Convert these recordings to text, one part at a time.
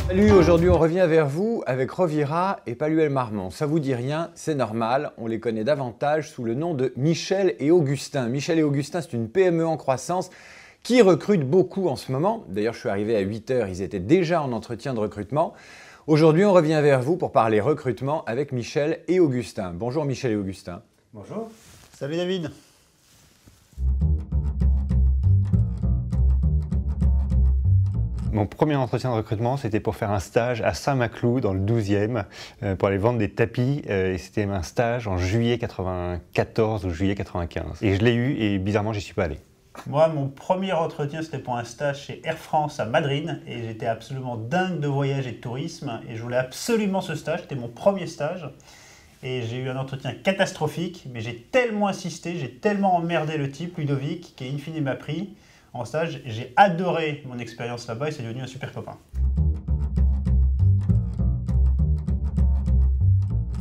Salut, aujourd'hui on revient vers vous avec Rovira et Palluel Marmont. Ça vous dit rien, c'est normal, on les connaît davantage sous le nom de Michel et Augustin. Michel et Augustin, c'est une PME en croissance qui recrute beaucoup en ce moment. D'ailleurs, je suis arrivé à 8 h, ils étaient déjà en entretien de recrutement. Aujourd'hui, on revient vers vous pour parler recrutement avec Michel et Augustin. Bonjour Michel et Augustin. Bonjour. Salut David. Mon premier entretien de recrutement, c'était pour faire un stage à Saint-Maclou, dans le 12e, pour aller vendre des tapis. Et c'était un stage en juillet 94 ou juillet 95. Et je l'ai eu et bizarrement, j'y suis pas allé. Moi, mon premier entretien, c'était pour un stage chez Air France à Madrid. Et j'étais absolument dingue de voyage et de tourisme. Et je voulais absolument ce stage. C'était mon premier stage. Et j'ai eu un entretien catastrophique. Mais j'ai tellement insisté, j'ai tellement emmerdé le type, Ludovic, qui in fine m'a pris en stage. J'ai adoré mon expérience là-bas et c'est devenu un super copain.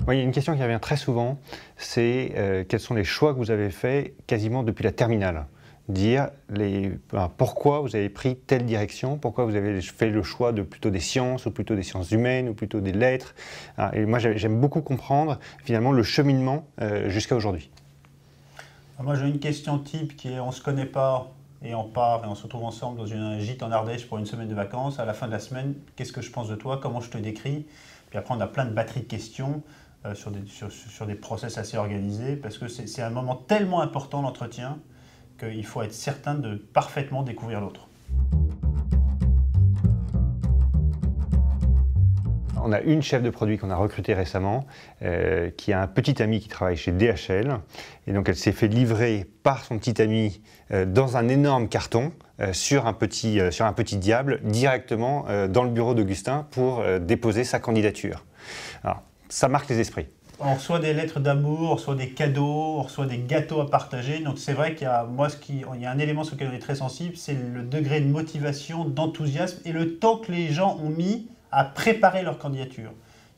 Oui, il y a une question qui revient très souvent, c'est quels sont les choix que vous avez faits quasiment depuis la terminale. Dire pourquoi vous avez pris telle direction, pourquoi vous avez fait le choix de plutôt des sciences, ou plutôt des sciences humaines, ou plutôt des lettres. Et moi, j'aime beaucoup comprendre finalement le cheminement jusqu'à aujourd'hui. Moi, j'ai une question type qui est on ne se connaît pas et on part et on se retrouve ensemble dans un gîte en Ardèche pour une semaine de vacances. À la fin de la semaine, qu'est-ce que je pense de toi, comment je te décris. Puis après, on a plein de batteries de questions sur des process assez organisés parce que c'est un moment tellement important, l'entretien, qu'il faut être certain de parfaitement découvrir l'autre. On a une chef de produit qu'on a recrutée récemment, qui a un petit ami qui travaille chez DHL. Et donc elle s'est fait livrer par son petit ami dans un énorme carton sur un petit diable directement dans le bureau d'Augustin pour déposer sa candidature. Alors, ça marque les esprits. On reçoit des lettres d'amour, on reçoit des cadeaux, on reçoit des gâteaux à partager. Donc c'est vrai qu'il y a, il y a un élément sur lequel on est très sensible, c'est le degré de motivation, d'enthousiasme et le temps que les gens ont mis à préparer leur candidature.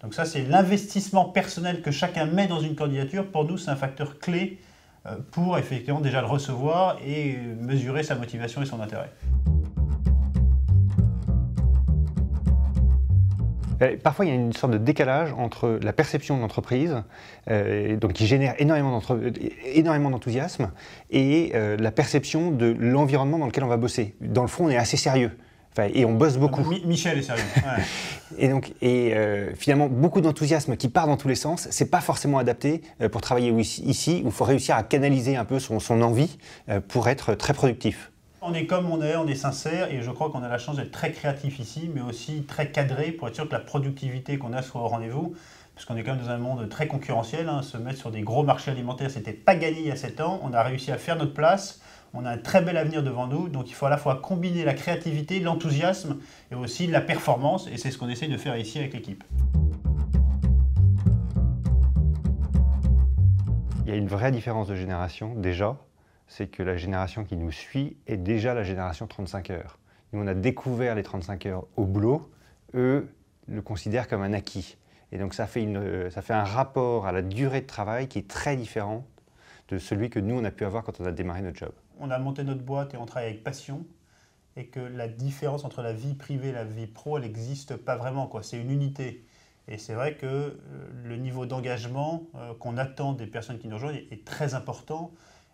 Donc ça, c'est l'investissement personnel que chacun met dans une candidature. Pour nous, c'est un facteur clé pour effectivement déjà le recevoir et mesurer sa motivation et son intérêt. Parfois, il y a une sorte de décalage entre la perception de l'entreprise, donc qui génère énormément d'enthousiasme, et la perception de l'environnement dans lequel on va bosser. Dans le fond, on est assez sérieux. Et on bosse beaucoup. Michel est sérieux. Ouais. Finalement, beaucoup d'enthousiasme qui part dans tous les sens, c'est pas forcément adapté pour travailler ici, où il faut réussir à canaliser un peu son envie pour être très productif. On est comme on est sincère et je crois qu'on a la chance d'être très créatif ici, mais aussi très cadré pour être sûr que la productivité qu'on a soit au rendez-vous. Parce qu'on est quand même dans un monde très concurrentiel, se mettre sur des gros marchés alimentaires, c'était pas gagné il y a 7 ans. On a réussi à faire notre place, on a un très bel avenir devant nous, donc il faut à la fois combiner la créativité, l'enthousiasme et aussi la performance, et c'est ce qu'on essaie de faire ici avec l'équipe. Il y a une vraie différence de génération déjà, c'est que la génération qui nous suit est déjà la génération 35 heures. Nous, on a découvert les 35 heures au boulot, eux le considèrent comme un acquis. Et donc ça fait un rapport à la durée de travail qui est très différent de celui que nous, on a pu avoir quand on a démarré notre job. On a monté notre boîte et on travaille avec passion, et que la différence entre la vie privée et la vie pro, elle n'existe pas vraiment, c'est une unité. Et c'est vrai que le niveau d'engagement qu'on attend des personnes qui nous rejoignent est très important,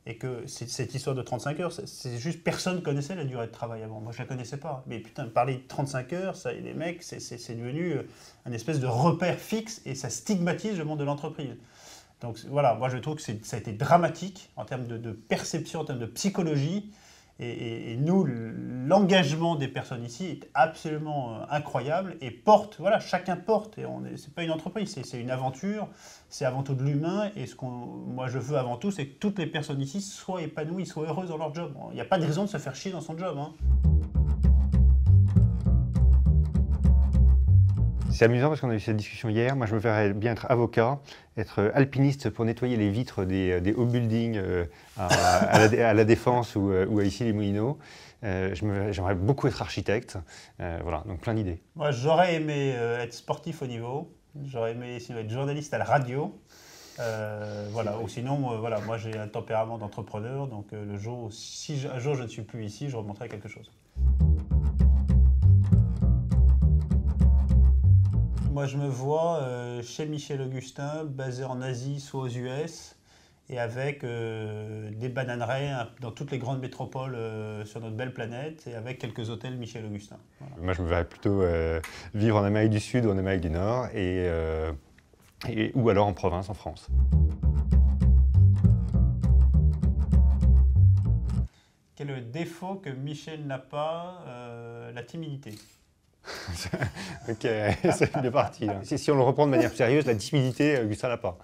et que cette histoire de 35 heures, c'est juste personne ne connaissait la durée de travail avant. Moi, je ne la connaissais pas. Mais putain, parler de 35 heures, ça, les mecs, c'est devenu un espèce de repère fixe et ça stigmatise le monde de l'entreprise. Donc voilà, moi je trouve que ça a été dramatique en termes de perception, en termes de psychologie. Et nous, l'engagement des personnes ici est absolument incroyable et porte, voilà, chacun porte. Et c'est pas une entreprise, c'est une aventure, c'est avant tout de l'humain. Et moi je veux avant tout, c'est que toutes les personnes ici soient épanouies, soient heureuses dans leur job. Il n'y a pas de raison de se faire chier dans son job. C'est amusant parce qu'on a eu cette discussion hier. Moi, je me verrais bien être avocat, être alpiniste pour nettoyer les vitres des hauts buildings à la Défense ou à Issy-les-Moulineaux. J'aimerais beaucoup être architecte. Voilà, donc plein d'idées. Moi, j'aurais aimé être sportif au niveau. J'aurais aimé être journaliste à la radio. Voilà. Ou sinon, voilà, moi j'ai un tempérament d'entrepreneur. Donc si un jour je ne suis plus ici, je remonterai quelque chose. Moi, je me vois chez Michel Augustin, basé en Asie, soit aux US, et avec des bananeraies dans toutes les grandes métropoles sur notre belle planète, et avec quelques hôtels Michel Augustin. Voilà. Moi, je me verrais plutôt vivre en Amérique du Sud ou en Amérique du Nord, ou alors en province, en France. Quel est le défaut que Michel n'a pas? La timidité. Ok, c'est bien parti. Là. Si on le reprend de manière sérieuse, la timidité, Augustin l'a pas.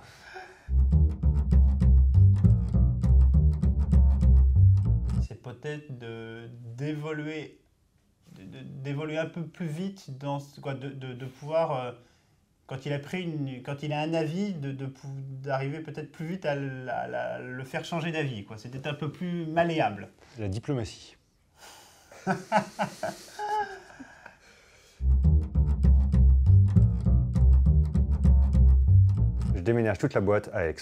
C'est peut-être d'évoluer un peu plus vite, de pouvoir, quand il a un avis, d'arriver peut-être plus vite à le faire changer d'avis. C'est peut-être un peu plus malléable. La diplomatie. Je déménage toute la boîte à Aix.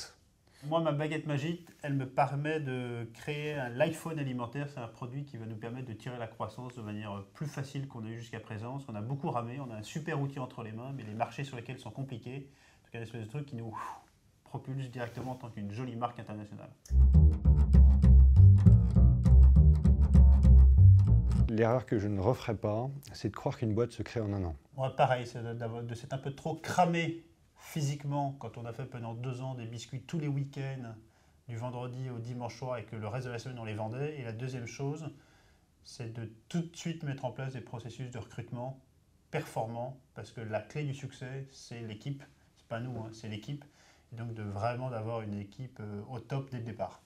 Moi, ma baguette magique, elle me permet de créer l'iPhone alimentaire. C'est un produit qui va nous permettre de tirer la croissance de manière plus facile qu'on a eu jusqu'à présent. Parce qu'on a beaucoup ramé, on a un super outil entre les mains, mais les marchés sur lesquels sont compliqués. Donc, il y a une espèce de truc qui nous propulse directement en tant qu'une jolie marque internationale. L'erreur que je ne referai pas, c'est de croire qu'une boîte se crée en un an. Moi, pareil, c'est de s'être un peu trop cramé physiquement quand on a fait pendant 2 ans des biscuits tous les week-ends, du vendredi au dimanche soir, et que le reste de la semaine on les vendait. Et la deuxième chose, c'est de tout de suite mettre en place des processus de recrutement performants, parce que la clé du succès, c'est l'équipe. C'est pas nous, hein, c'est l'équipe. Et donc vraiment d'avoir une équipe au top dès le départ.